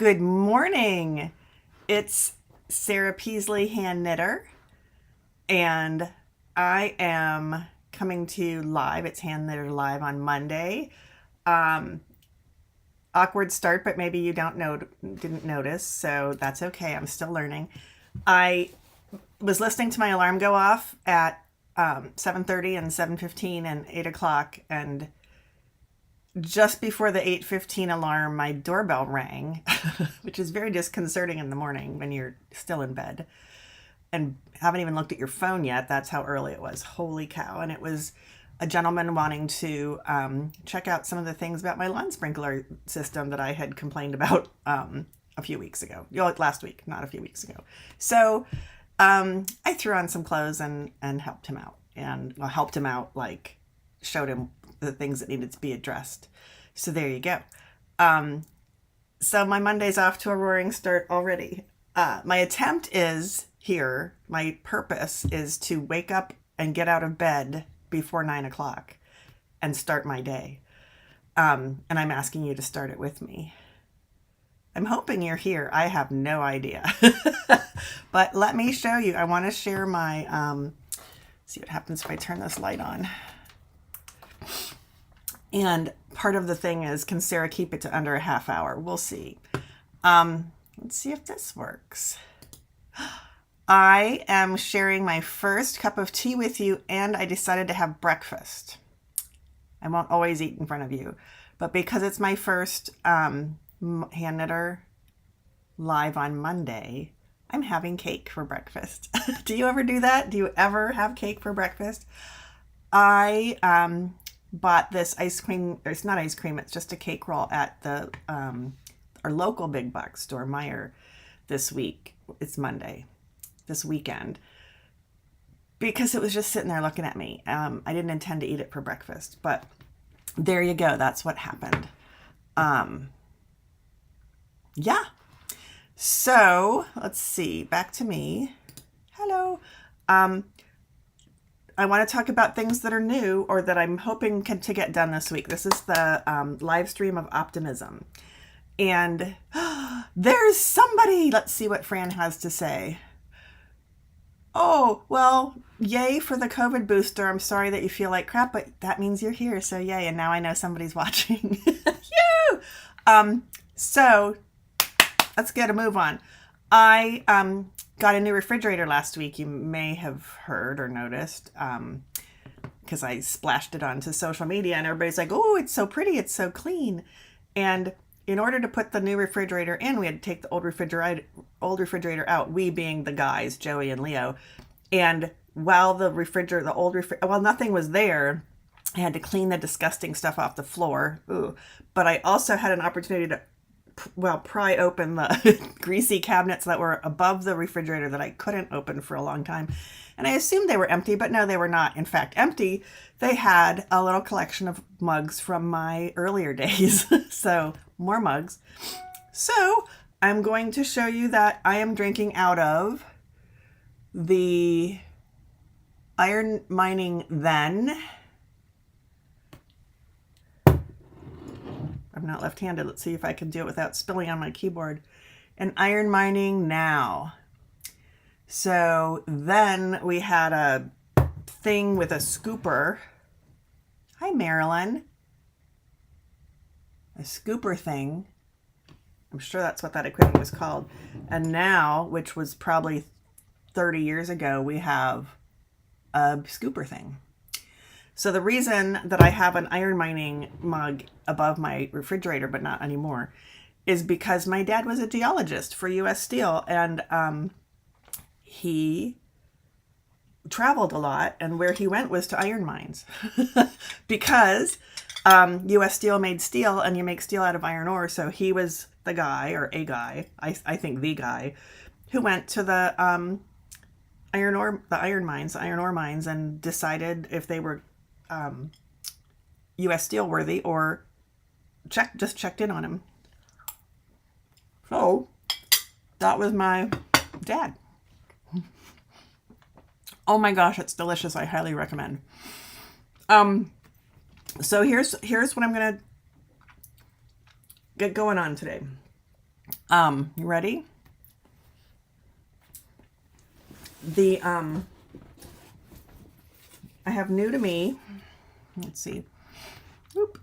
Good morning. It's Sarah Peasley, Handknitter, and I am coming to you live. It's Handknitter Live on Monday. Um, Awkward start, but maybe you didn't notice, so that's okay. I'm still learning. I was listening to my alarm go off at 7:30 and 7:15 and 8 o'clock, and just before the 8:15 alarm, my doorbell rang, which is very disconcerting in the morning when you're still in bed and haven't even looked at your phone yet. That's how early it was. Holy cow. And it was a gentleman wanting to check out some of the things about my lawn sprinkler system that I had complained about a few weeks ago. Last week, not a few weeks ago. So I threw on some clothes and helped him out. And helped him out, like showed him the things that needed to be addressed. So there you go. So my Monday's off to a roaring start already. My attempt is here, my purpose is to wake up and get out of bed before 9 o'clock and start my day. And I'm asking you to start it with me. I'm hoping you're here. I have no idea. But let me show you. I want to share my, see what happens if I turn this light on. And part of the thing is, can Sarah keep it to under a half hour? We'll see. Let's see if this works. I am sharing my first cup of tea with you, and I decided to have breakfast. I won't always eat in front of you, but because it's my first Handknitter live on Monday, I'm having cake for breakfast. Do you ever do that? Do you ever have cake for breakfast? I bought this ice cream. It's not ice cream. It's just a cake roll at the our local big box store, Meijer, this week. It's Monday, this weekend, because it was just sitting there looking at me. I didn't intend to eat it for breakfast, but there you go. That's what happened. Yeah. So let's see. Back to me. Hello. I want to talk about things that are new or that I'm hoping to get done this week. This is the live stream of optimism. And there's somebody. Let's see what Fran has to say. Oh, well, yay for the COVID booster. I'm sorry that you feel like crap, but that means you're here. So yay. And now I know somebody's watching. Yoo! So let's get a move on. I got a new refrigerator last week. You may have heard or noticed because I splashed it onto social media and everybody's like, oh, it's so pretty. It's so clean. And in order to put the new refrigerator in, we had to take the old refrigerator out, we being the guys, Joey and Leo. And while while nothing was there, I had to clean the disgusting stuff off the floor. Ooh. But I also had an opportunity to pry open the greasy cabinets that were above the refrigerator that I couldn't open for a long time. And I assumed they were empty, but no, they were not, in fact, empty. They had a little collection of mugs from my earlier days. So, more mugs. So, I'm going to show you that I am drinking out of the Iron Mining Then. I'm not left-handed. Let's see if I can do it without spilling on my keyboard. And Iron Mining Now. So then we had a thing with a scooper. Hi, Marilyn. A scooper thing. I'm sure that's what that equipment was called. And now, which was probably 30 years ago, we have a scooper thing. So the reason that I have an iron mining mug above my refrigerator, but not anymore, is because my dad was a geologist for U.S. Steel, and he traveled a lot, and where he went was to iron mines. Because U.S. Steel made steel, and you make steel out of iron ore, so he was the guy, or a guy, I think the guy, who went to the iron ore mines, and decided if they were U.S. Steel worthy or just checked in on him. So that was my dad. Oh my gosh, it's delicious. I highly recommend. So here's what I'm gonna get going on today. You ready? The I have new to me. Let's see. Oop.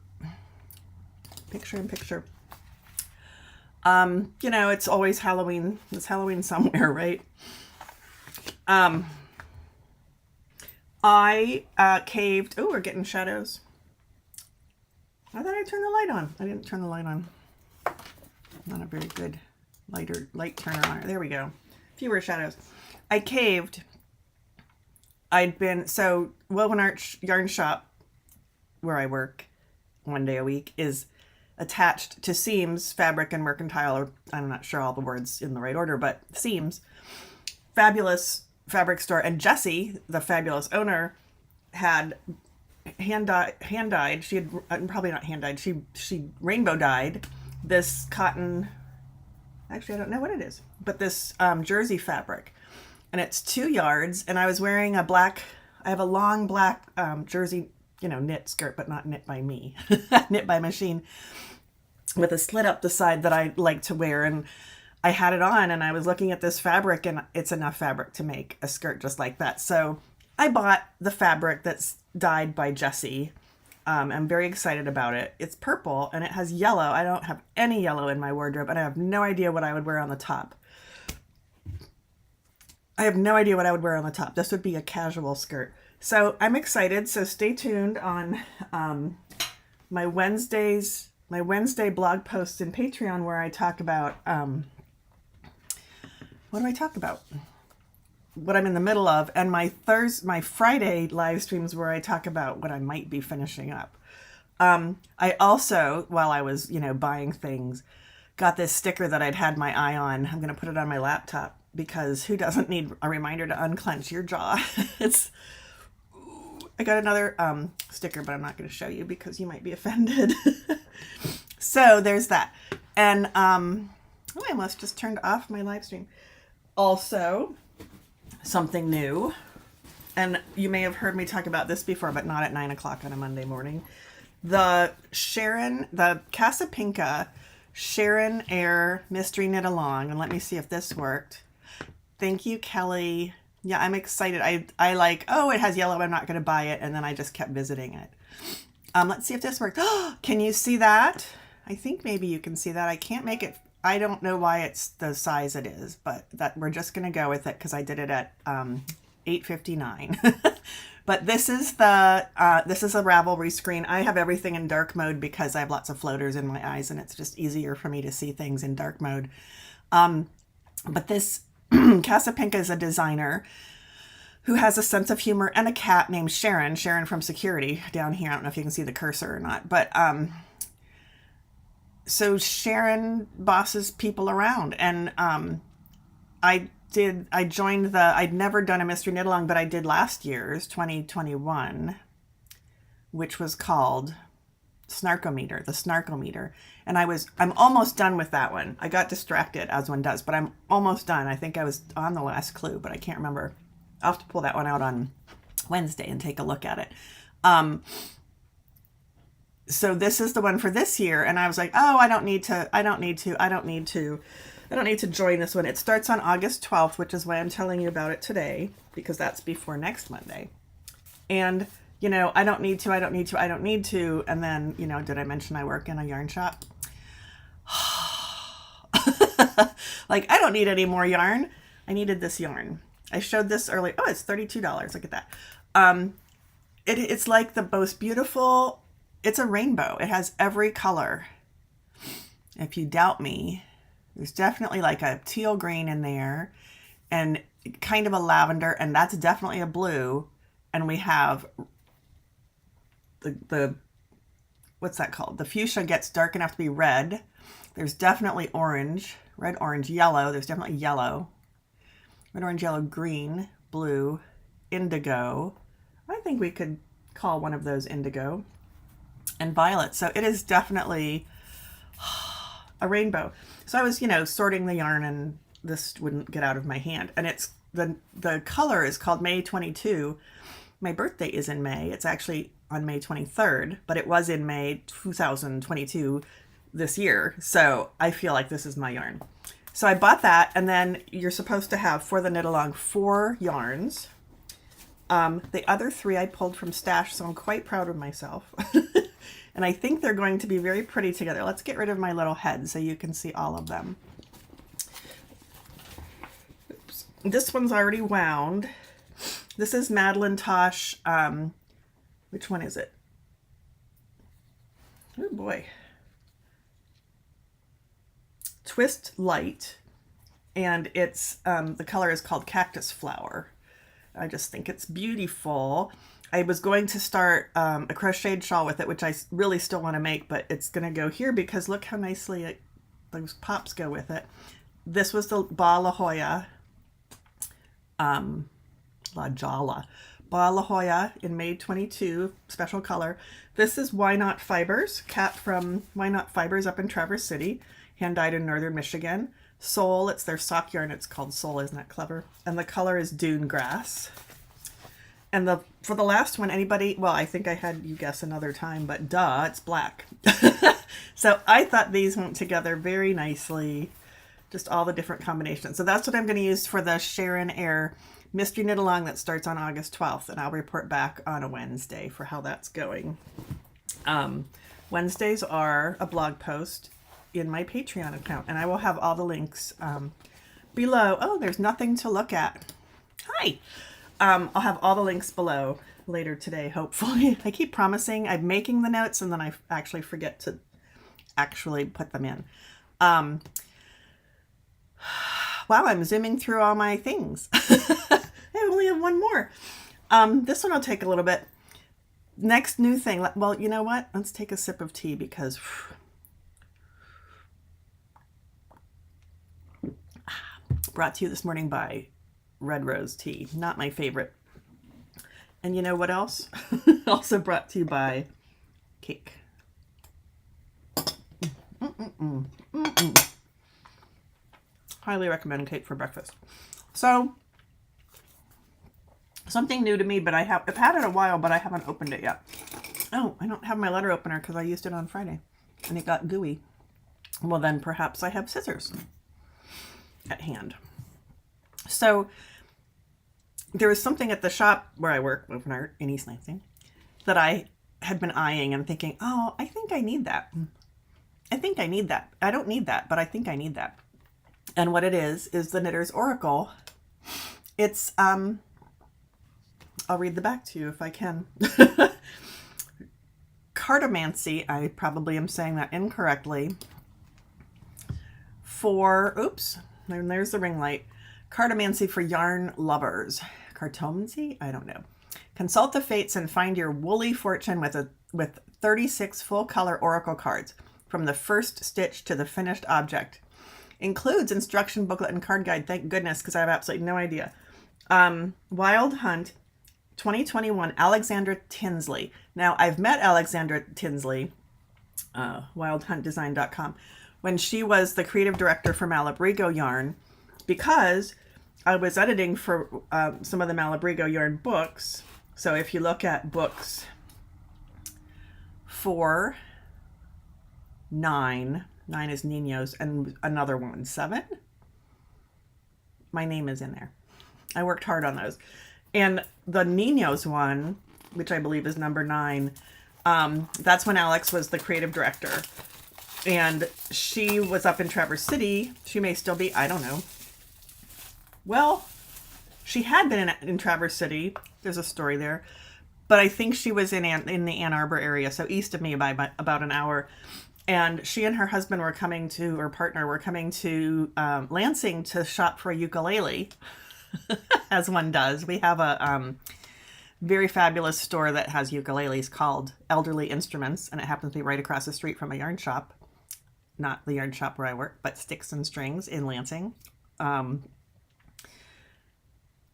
Picture in picture. You know, it's always Halloween. It's Halloween somewhere, right? I caved. Oh, we're getting shadows. I thought I turned the light on. I didn't turn the light on. Not a very good light turner on it. There we go. Fewer shadows. I caved. I'd been, so Woven Art Yarn Shop, where I work 1 day a week, is attached to Seams Fabric and Mercantile, or I'm not sure all the words in the right order, but Seams. Fabulous fabric store. And Jessie, the fabulous owner, had hand dyed. She had probably not hand dyed. She rainbow dyed this cotton. Actually, I don't know what it is, but this jersey fabric, and it's 2 yards. And I was wearing a black. I have a long black jersey, you know, knit skirt, but not knit by me, knit by machine, with a slit up the side that I like to wear. And I had it on, and I was looking at this fabric, and it's enough fabric to make a skirt just like that. So I bought the fabric that's dyed by Jessie. I'm very excited about it. It's purple and it has yellow. I don't have any yellow in my wardrobe, and I have no idea what I would wear on the top. I have no idea what I would wear on the top. This would be a casual skirt. So I'm excited. So stay tuned on my Wednesday blog posts and Patreon, where I talk about, what do I talk about? What I'm in the middle of, and my Friday live streams, where I talk about what I might be finishing up. I also, while I was, you know, buying things, got this sticker that I'd had my eye on. I'm going to put it on my laptop, because who doesn't need a reminder to unclench your jaw? I got another sticker, but I'm not going to show you because you might be offended. So there's that. And I almost just turned off my live stream. Also, something new, and you may have heard me talk about this before, but not at 9 o'clock on a Monday morning. The Casa Pinka Sharon Air Mystery Knit Along, and let me see if this worked. Thank you, Kelly. Yeah, I'm excited. I like, oh, it has yellow, I'm not going to buy it, and then I just kept visiting it. Let's see if this worked. Can you see that? I think maybe you can see that. I can't make it. I don't know why it's the size it is, but that we're just going to go with it because I did it at 8:59. But this is a Ravelry screen. I have everything in dark mode because I have lots of floaters in my eyes, and it's just easier for me to see things in dark mode. But this Casa Pinka is a designer who has a sense of humor and a cat named Sharon from Security down here. I don't know if you can see the cursor or not, but so Sharon bosses people around, and I'd never done a mystery knit along, but I did last year's 2021, which was called the Snarkometer. And I'm almost done with that one. I got distracted, as one does, but I'm almost done. I think I was on the last clue, but I can't remember. I'll have to pull that one out on Wednesday and take a look at it. So this is the one for this year, and I was like, oh, I don't need to join this one. It starts on August 12th, which is why I'm telling you about it today, because that's before next Monday. And, you know, I don't need to. And then, you know, did I mention I work in a yarn shop? Like, I don't need any more yarn. I needed this yarn. I showed this earlier. Oh, it's $32. Look at that. It's like the most beautiful. It's a rainbow. It has every color. If you doubt me, there's definitely like a teal green in there, and kind of a lavender, and that's definitely a blue. And we have the what's that called? The fuchsia gets dark enough to be red. There's definitely orange, red, orange, yellow. There's definitely yellow. Red, orange, yellow, green, blue, indigo. I think we could call one of those indigo. And violet. So it is definitely a rainbow. So I was, you know, sorting the yarn, and this wouldn't get out of my hand. And it's the color is called May 22. My birthday is in May. It's actually on May 23rd, but it was in May 2022 this year. So I feel like this is my yarn. So I bought that, and then you're supposed to have, for the knit along, 4 yarns. The other 3 I pulled from stash, so I'm quite proud of myself. And I think they're going to be very pretty together. Let's get rid of my little head so you can see all of them. Oops. This one's already wound. This is Madeline Tosh. Which one is it? Oh boy. Twist Light. And it's the color is called Cactus Flower. I just think it's beautiful. I was going to start a crocheted shawl with it, which I really still want to make, but it's going to go here because look how nicely those pops go with it. This was the Ba La Jolla, Ba La Jolla in May 22, special color. This is Why Not Fibers, Cat from Why Not Fibers up in Traverse City, hand dyed in northern Michigan. Soul, it's their sock yarn. It's called Soul, isn't that clever? And the color is Dune Grass. And for the last one, anybody, well, I think I had you guess another time, but duh, it's black. So I thought these went together very nicely, just all the different combinations. So that's what I'm going to use for the Sharon Air Mystery Knit Along that starts on August 12th, and I'll report back on a Wednesday for how that's going. Wednesdays are a blog post in my Patreon account, and I will have all the links below. Oh, there's nothing to look at. Hi. I'll have all the links below later today, hopefully. I keep promising I'm making the notes, and then I actually forget to actually put them in. Wow, I'm zooming through all my things. I only have one more. This one will take a little bit. Next new thing. Well, you know what? Let's take a sip of tea because brought to you this morning by Red Rose Tea. Not my favorite. And you know what else? Also brought to you by cake. Highly recommend cake for breakfast. So, something new to me, but I've had it a while, but I haven't opened it yet. Oh, I don't have my letter opener because I used it on Friday and it got gooey. Well, then perhaps I have scissors at hand. So there was something at the shop where I work with art in East Lansing that I had been eyeing and thinking, oh, I think I need that. I think I need that. I don't need that, but I think I need that. And what it is the Knitter's Oracle. It's, I'll read the back to you if I can. Cartomancy, I probably am saying that incorrectly. Oops, and there's the ring light. Cartomancy for yarn lovers. Cartomancy? I don't know. Consult the fates and find your woolly fortune with 36 full color oracle cards from the first stitch to the finished object. Includes instruction booklet and card guide. Thank goodness, because I have absolutely no idea. Wild Hunt 2021, Alexandra Tinsley. Now, I've met Alexandra Tinsley, wildhuntdesign.com, when she was the creative director for Malabrigo Yarn, because I was editing for some of the Malabrigo Yarn books. So if you look at books 4, 9 is Nino's, and another one, 7, my name is in there. I worked hard on those. And the Nino's one, which I believe is number 9, that's when Alex was the creative director. And she was up in Traverse City. She may still be, I don't know. Well, she had been in Traverse City. There's a story there. But I think she was in the Ann Arbor area, so east of me by about an hour. And she and her husband were coming to, or partner, were coming to Lansing to shop for a ukulele, as one does. We have a very fabulous store that has ukuleles called Elderly Instruments, and it happens to be right across the street from a yarn shop. Not the yarn shop where I work, but Sticks and Strings in Lansing.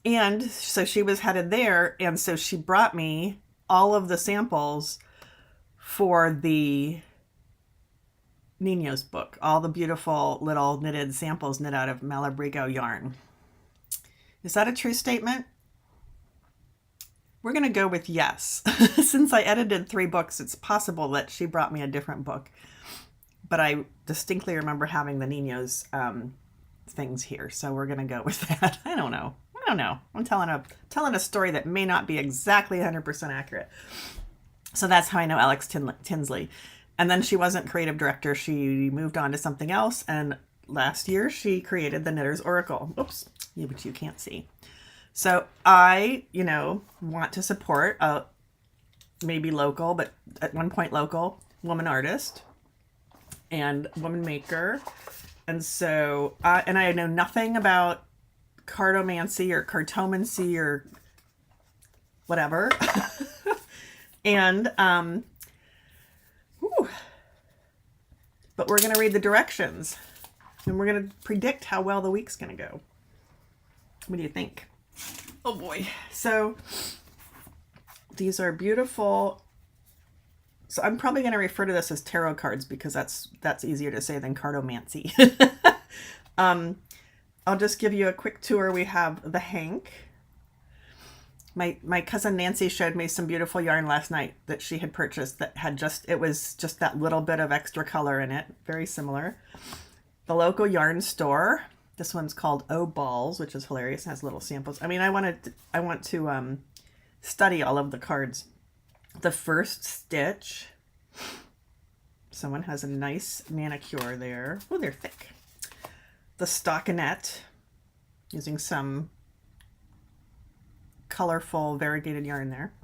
And so she was headed there, and so she brought me all of the samples for the Nino's book, all the beautiful little knitted samples knit out of Malabrigo yarn. Is that a true statement? We're going to go with yes. Since I edited 3 books, it's possible that she brought me a different book. but I distinctly remember having the Niños things here, so we're gonna go with that. I don't know. I'm telling a story that may not be exactly 100% accurate. So that's how I know Alex Tinsley. And then she wasn't creative director. She moved on to something else. And last year she created the Knitter's Oracle. Oops, which you can't see. So I, want to support a maybe local, but at one point local woman artist and woman maker. And so, and I know nothing about cartomancy or cartomancy or whatever. And, but we're going to read the directions and we're going to predict how well the week's going to go. What do you think? Oh boy. So these are beautiful. So I'm probably going to refer to this as tarot cards because that's easier to say than cartomancy. I'll just give you a quick tour. We have the Hank. My cousin Nancy showed me some beautiful yarn last night that she had purchased that had it was just that little bit of extra color in it. Very similar. The local yarn store. This one's called O Balls, which is hilarious. It has little samples. I mean, I want to study all of the cards. The First Stitch. Someone has a nice manicure there. Oh, they're thick. The Stockinette, using some colorful variegated yarn there.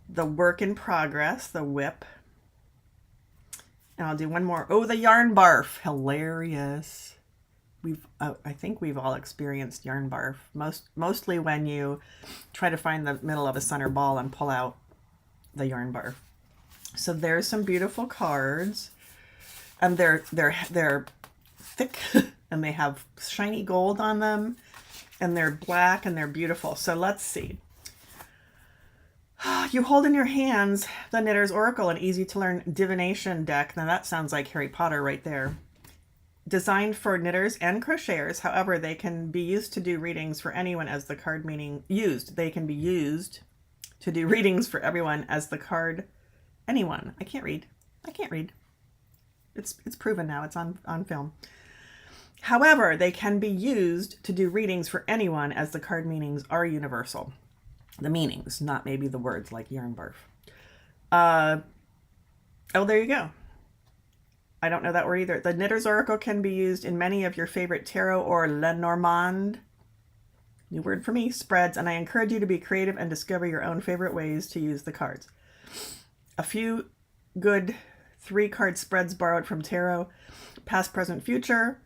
The Work in Progress, the Whip. And I'll do one more. Oh, the Yarn Barf. Hilarious. I think we've all experienced yarn barf. Mostly when you try to find the middle of a center ball and pull out the yarn barf. So there's some beautiful cards, and they're thick and they have shiny gold on them, and they're black and they're beautiful. So let's see. You hold in your hands the Knitter's Oracle, an easy to learn divination deck. Now that sounds like Harry Potter right there. Designed for knitters and crocheters, however, they can be used to do readings for anyone as the card meaning used. They can be used to do readings for everyone as the card anyone. I can't read. It's proven now. It's on film. However, they can be used to do readings for anyone as the card meanings are universal. The meanings, not maybe the words like yarn barf. Oh, there you go. I don't know that word either. The Knitter's Oracle can be used in many of your favorite tarot or Lenormand, new word for me, spreads, and I encourage you to be creative and discover your own favorite ways to use the cards. A few good 3-card spreads borrowed from tarot: past, present, future,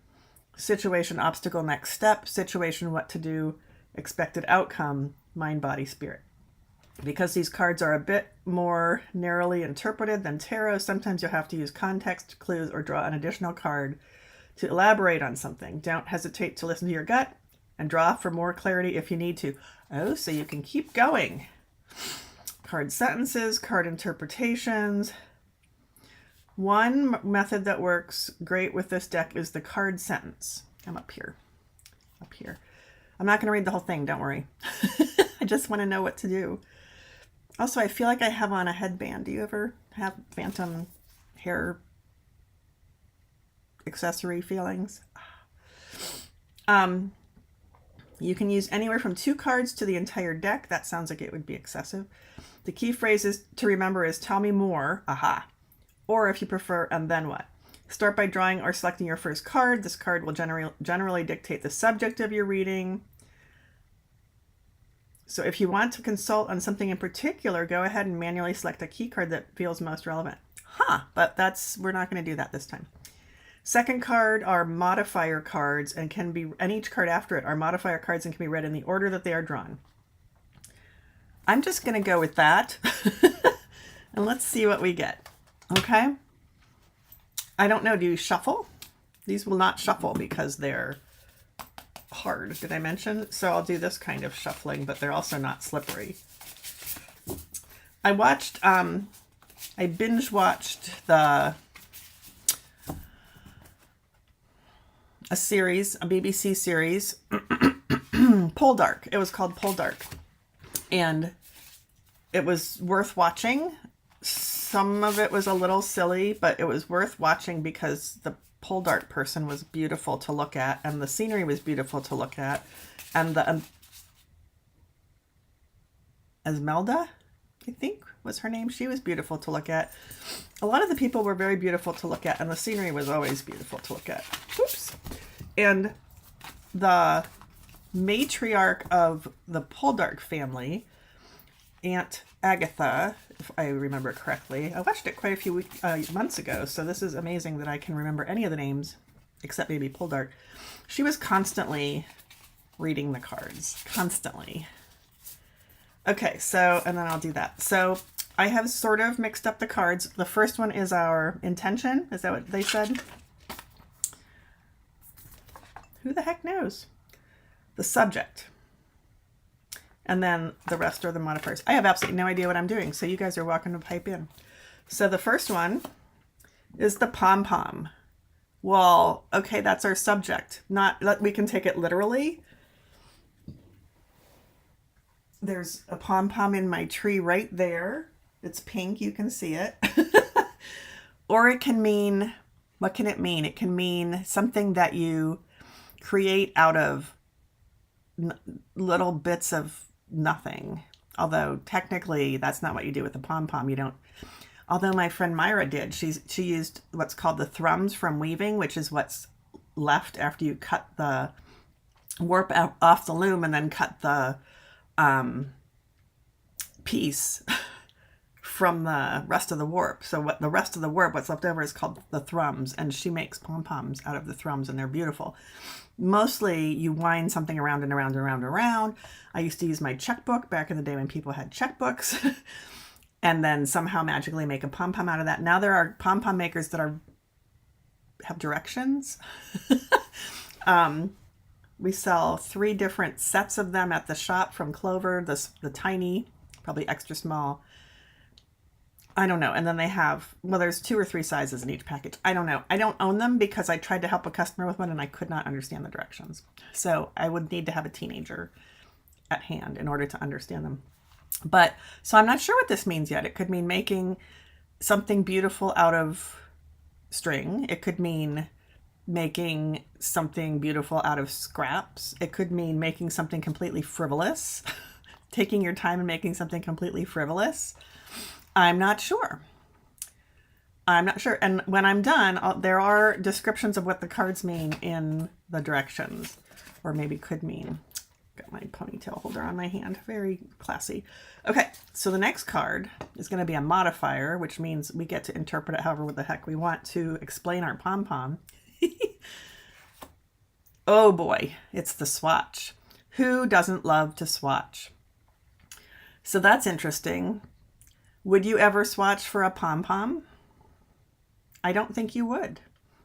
situation, obstacle, next step, situation, what to do, expected outcome, mind, body, spirit. Because these cards are a bit more narrowly interpreted than tarot, sometimes you'll have to use context, clues, or draw an additional card to elaborate on something. Don't hesitate to listen to your gut and draw for more clarity if you need to. Oh, so you can keep going. Card sentences, card interpretations. One method that works great with this deck is the card sentence. I'm up here. I'm not going to read the whole thing, don't worry. I just want to know what to do. Also, I feel like I have on a headband. Do you ever have phantom hair accessory feelings? You can use anywhere from 2 cards to the entire deck. That sounds like it would be excessive. The key phrase to remember is tell me more, aha. Or if you prefer, and then what? Start by drawing or selecting your first card. This card will generally dictate the subject of your reading. So if you want to consult on something in particular, go ahead and manually select a key card that feels most relevant. But we're not going to do that this time. Second card are modifier cards and each card after it are modifier cards and can be read in the order that they are drawn. I'm just going to go with that. And let's see what we get. Okay. I don't know. Do you shuffle? These will not shuffle because they're hard. Did I mention? So I'll do this kind of shuffling, but they're also not slippery. I binge watched a BBC series, Poldark. It was called Poldark. And it was worth watching. some of it was a little silly, but it was worth watching because the pole dart person was beautiful to look at, and the scenery was beautiful to look at, and the Esmelda, I think was her name. She was beautiful to look at. A lot of the people were very beautiful to look at, and the scenery was always beautiful to look at. Oops. And the matriarch of the pole dart family, Aunt Agatha, if I remember correctly. I watched it quite a few months ago, so this is amazing that I can remember any of the names except maybe pole dart. She was constantly reading the cards, constantly. Okay, so, and then I'll do that. So I have sort of mixed up the cards. The first one is our intention. Is that what they said? Who the heck knows? The subject. And then the rest are the modifiers. I have absolutely no idea what I'm doing, so you guys are welcome to pipe in. So the first one is the Pom-Pom. Well, okay, that's our subject. We can take it literally. There's a pom-pom in my tree right there. It's pink, you can see it. Or it can mean, what can it mean? It can mean something that you create out of little bits of nothing. Although technically that's not what you do with the pom-pom. You don't, although my friend Myra did. She used what's called the thrums from weaving, which is what's left after you cut the warp off the loom and then cut the piece from the rest of the warp. So what the rest of the warp, what's left over, is called the thrums, and she makes pom-poms out of the thrums, and they're beautiful. Mostly you wind something around and around and around and around. I used to use my checkbook back in the day when people had checkbooks and then somehow magically make a pom-pom out of that. Now there are pom-pom makers that have directions. We sell 3 different sets of them at the shop from Clover, the tiny, probably extra small. I don't know. And then they have, well, there's 2 or 3 sizes in each package. I don't know. I don't own them because I tried to help a customer with one and I could not understand the directions. So I would need to have a teenager at hand in order to understand them. But, so I'm not sure what this means yet. It could mean making something beautiful out of string. It could mean making something beautiful out of scraps. It could mean making something completely frivolous, taking your time and making something completely frivolous. I'm not sure. I'm not sure. And when I'm done, there are descriptions of what the cards mean in the directions, or maybe could mean. Got my ponytail holder on my hand. Very classy. Okay, so the next card is going to be a modifier, which means we get to interpret it however the heck we want to explain our pom-pom. Oh boy, it's the swatch. Who doesn't love to swatch? So that's interesting. Would you ever swatch for a pom-pom? I don't think you would.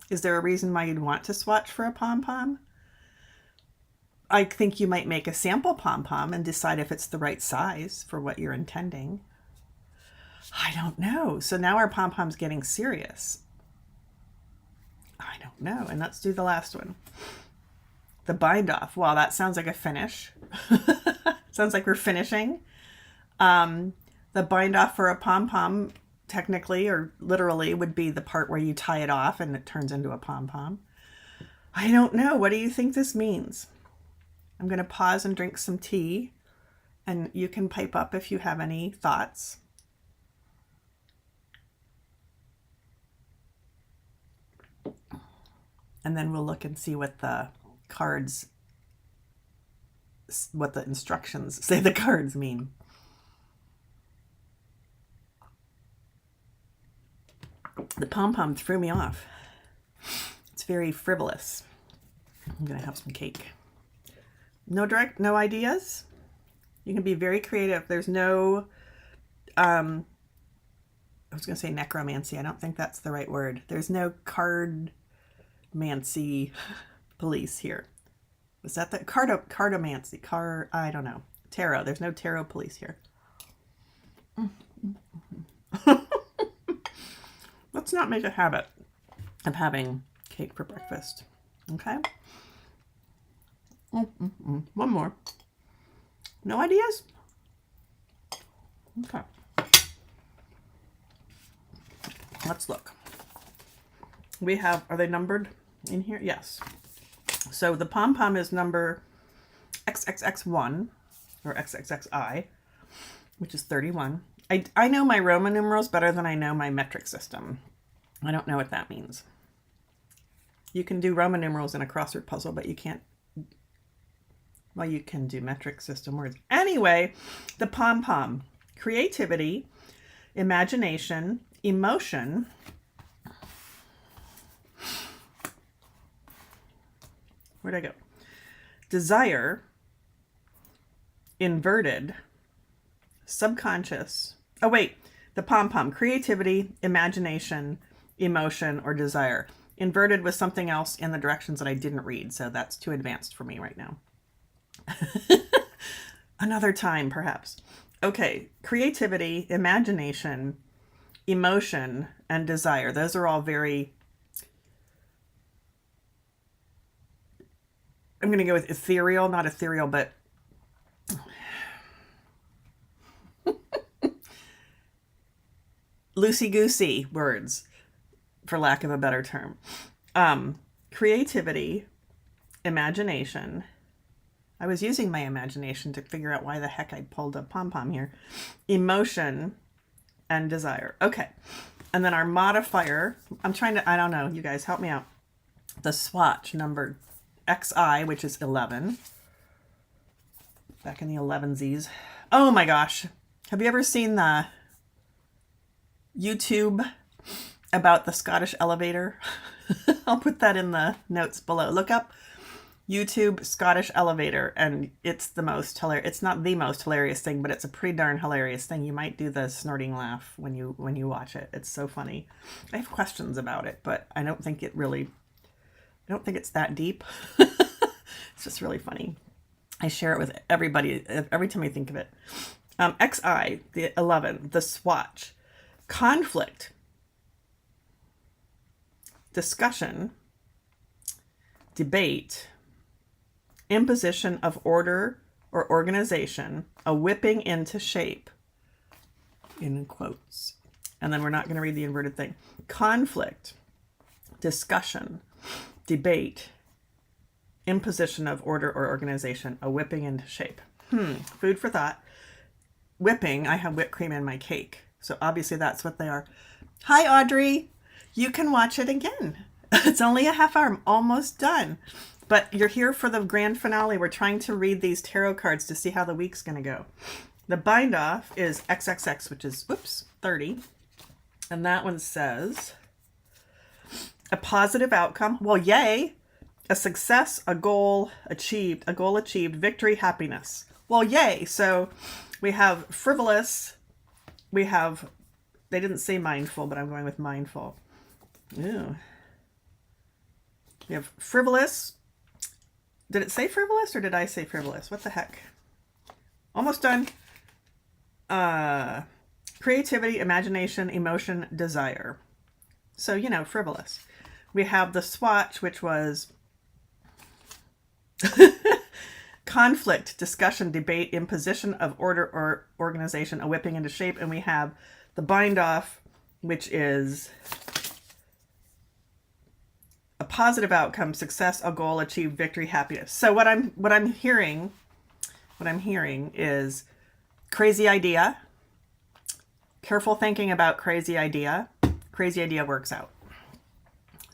Is there a reason why you'd want to swatch for a pom-pom? I think you might make a sample pom-pom and decide if it's the right size for what you're intending. I don't know. So now our pom-pom's getting serious. I don't know. And let's do the last one. The bind off. Wow, that sounds like a finish. Sounds like we're finishing. The bind off for a pom-pom, technically or literally, would be the part where you tie it off and it turns into a pom-pom. I don't know. What do you think this means? I'm going to pause and drink some tea, and you can pipe up if you have any thoughts. And then we'll look and see what the cards, what the instructions say the cards mean. The pom-pom threw me off. It's very frivolous. I'm going to have some cake. No ideas? You can be very creative. There's no, I was going to say necromancy. I don't think that's the right word. There's no cardmancy police here. Was that the cardomancy? I don't know. Tarot. There's no tarot police here. Let's not make a habit of having cake for breakfast. Okay? One more. No ideas? Okay. Let's look. We have, are they numbered in here? Yes. So the Pom-Pom is number XXX1 or XXXI, which is 31. I know my Roman numerals better than I know my metric system. I don't know what that means. You can do Roman numerals in a crossword puzzle, but you can't. Well, you can do metric system words. Anyway, the Pom-Pom. Creativity, imagination, emotion, where'd I go? Desire, inverted, subconscious. Oh, wait. The Pom-Pom. Creativity, imagination, emotion, or desire. Inverted was something else in the directions that I didn't read, so that's too advanced for me right now. Another time, perhaps. Okay. Creativity, imagination, emotion, and desire. Those are all very... I'm going to go with ethereal, not ethereal, but loosey-goosey words, for lack of a better term. Creativity, imagination. I was using my imagination to figure out why the heck I pulled a Pom-Pom here. Emotion and desire. Okay. And then our modifier, I'm trying to, I don't know, you guys help me out. The Swatch number XI, which is 11. Back in the 11sies. Oh my gosh. Have you ever seen the YouTube about the Scottish elevator? I'll put that in the notes below. Look up YouTube Scottish elevator, and it's the most hilarious. It's not the most hilarious thing, but it's a pretty darn hilarious thing. You might do the snorting laugh when you watch it. It's so funny. I have questions about it, but I don't think it's that deep. It's just really funny. I share it with everybody every time I think of it. XI, the 11, the Swatch. Conflict, discussion, debate, imposition of order or organization, a whipping into shape, in quotes. And then we're not going to read the inverted thing. Conflict, discussion, debate, imposition of order or organization, a whipping into shape. Food for thought. Whipping, I have whipped cream in my cake. So obviously that's what they are. Hi, Audrey. You can watch it again. It's only a half hour. I'm almost done. But you're here for the grand finale. We're trying to read these tarot cards to see how the week's going to go. The bind off is XXX, which is, 30. And that one says, a positive outcome. Well, yay. A success, a goal achieved, victory, happiness. Well, yay. So we have frivolous. We have, they didn't say mindful, but I'm going with mindful. Ew. We have frivolous. Did it say frivolous or did I say frivolous? What the heck? Almost done. Creativity, imagination, emotion, desire. So, frivolous. We have the Swatch, which was conflict, discussion, debate, imposition of order or organization, a whipping into shape. And we have the bind off, which is a positive outcome, success, a goal, achieved, victory, happiness. So what I'm hearing is crazy idea, careful thinking about crazy idea works out.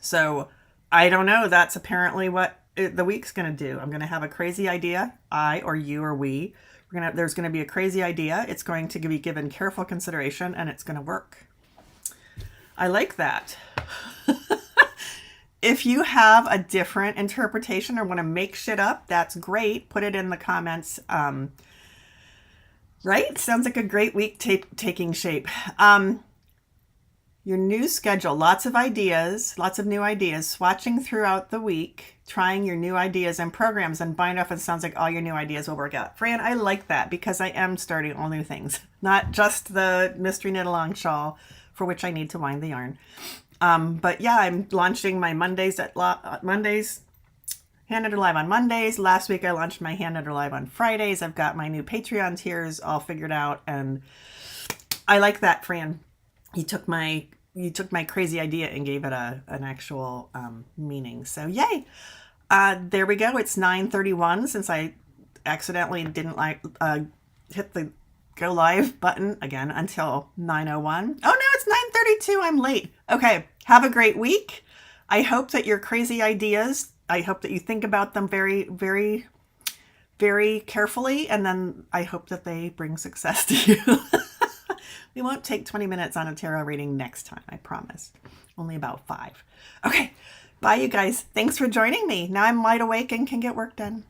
So I don't know. That's apparently what the week's going to do. I'm going to have a crazy idea. I or you or we. There's going to be a crazy idea. It's going to be given careful consideration and it's going to work. I like that. If you have a different interpretation or want to make shit up, that's great. Put it in the comments. Right? Sounds like a great week taking shape. Your new schedule, lots of ideas, lots of new ideas, swatching throughout the week, trying your new ideas and programs, and bind off. It sounds like all your new ideas will work out. Fran, I like that because I am starting all new things, not just the mystery knit along shawl for which I need to wind the yarn. But yeah, I'm launching my Mondays Handknitter Live on Mondays. Last week I launched my Handknitter Live on Fridays. I've got my new Patreon tiers all figured out, and I like that, Fran. You took my you took my crazy idea and gave it an actual meaning. So yay. There we go. It's 9:31 since I accidentally didn't hit the go live button again until 9:01. Oh no, it's 9:32. I'm late. Okay. Have a great week. I hope that your crazy ideas, I hope that you think about them very, very, very carefully, and then I hope that they bring success to you. We won't take 20 minutes on a tarot reading next time, I promise. Only about 5. Okay, bye you guys. Thanks for joining me. Now I'm wide awake and can get work done.